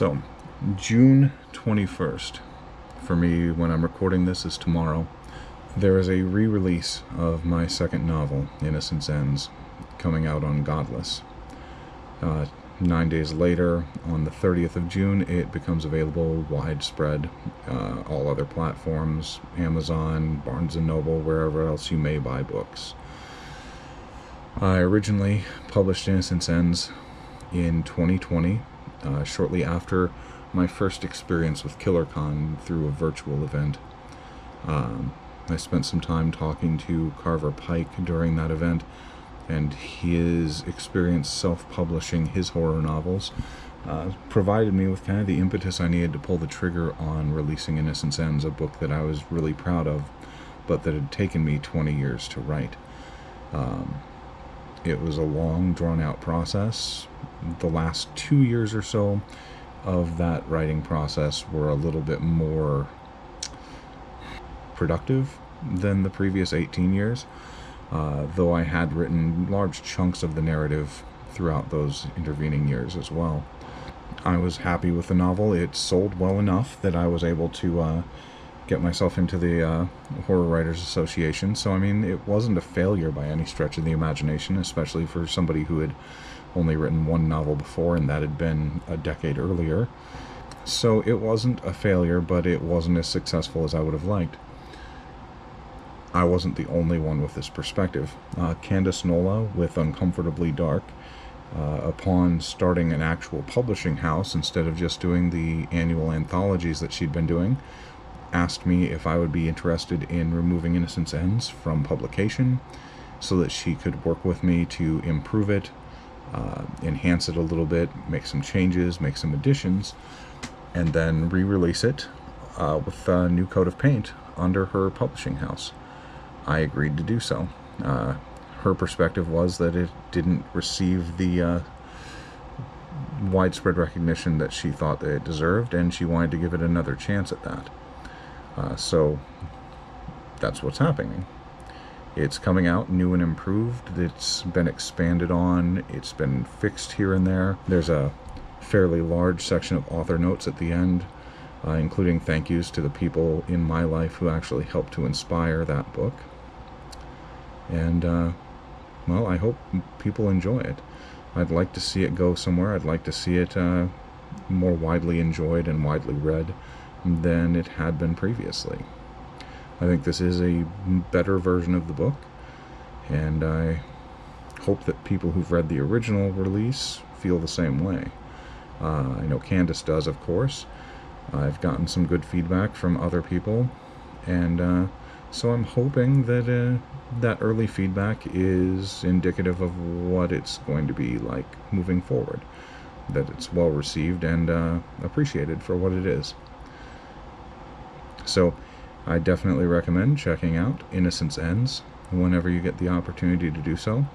So, June 21st, for me, when I'm recording this, is tomorrow. There is a re-release of my second novel, Innocence Ends, coming out on Godless. 9 days later, on the 30th of June, it becomes available widespread, all other platforms, Amazon, Barnes & Noble, wherever else you may buy books. I originally published Innocence Ends in 2020, shortly after my first experience with KillerCon through a virtual event. I spent some time talking to Carver Pike during that event, and his experience self-publishing his horror novels provided me with kind of the impetus I needed to pull the trigger on releasing Innocence Ends, a book that I was really proud of, but that had taken me 20 years to write. It was a long, drawn-out process. The last 2 years or so of that writing process were a little bit more productive than the previous 18 years, though I had written large chunks of the narrative throughout those intervening years as well. I was happy with the novel. It sold well enough that I was able to get myself into the Horror Writers Association, so I mean, it wasn't a failure by any stretch of the imagination, especially for somebody who had only written one novel before, and that had been a decade earlier. So it wasn't a failure, but it wasn't as successful as I would have liked. I wasn't the only one with this perspective. Candace Nola with Uncomfortably Dark, upon starting an actual publishing house instead of just doing the annual anthologies that she'd been doing, asked me if I would be interested in removing Innocence Ends from publication so that she could work with me to improve it, enhance it a little bit, make some changes, make some additions, and then re-release it with a new coat of paint under her publishing house. I agreed to do so. Her perspective was that it didn't receive the widespread recognition that she thought that it deserved, and she wanted to give it another chance at that. So that's what's happening. It's coming out new and improved. It's been expanded on. It's been fixed here and there. There's a fairly large section of author notes at the end, including thank yous to the people in my life who actually helped to inspire that book. And, well, I hope people enjoy it. I'd like to see it go somewhere. I'd like to see it more widely enjoyed and widely read than it had been previously. I think this is a better version of the book, and I hope that people who've read the original release feel the same way. I know Candace does, of course. I've gotten some good feedback from other people, and so I'm hoping that that early feedback is indicative of what it's going to be like moving forward, that it's well received and appreciated for what it is. So I definitely recommend checking out Innocence Ends whenever you get the opportunity to do so.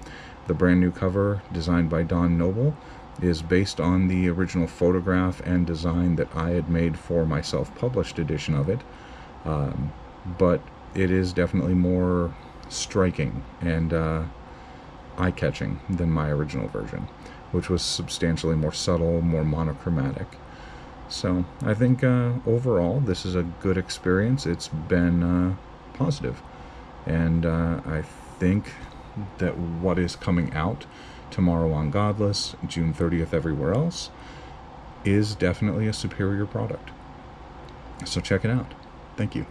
The brand new cover, designed by Don Noble, is based on the original photograph and design that I had made for my self-published edition of it, but it is definitely more striking and eye-catching than my original version, which was substantially more subtle, more monochromatic. So I think overall this is a good experience. It's been positive, and I think that what is coming out tomorrow on Godless, June 30th everywhere else, is definitely a superior product. So check it out. Thank you.